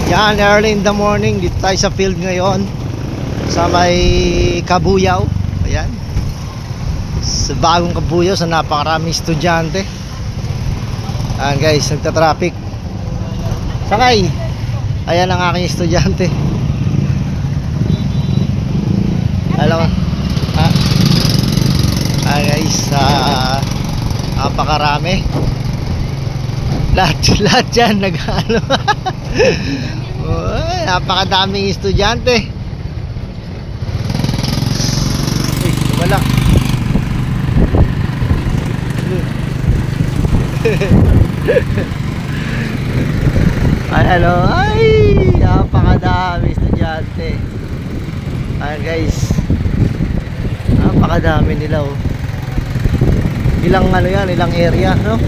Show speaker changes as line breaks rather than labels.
Yan, early in the morning. Dito tayo sa field ngayon, sa may Kabuyaw. Ayan, sa bagong Kabuyaw, sa napakaraming estudyante. Ayan guys, nagta-traffic. Sakay. Ayan ang aking estudyante. Alam mo, guys, napakarami. Lahat dyan nag-ano. Napakadaming estudyante. Uy, wala. Ay, napakadami estudyante. Ayan guys, napakadami nila oh. Ilang ano yan, ilang area, no?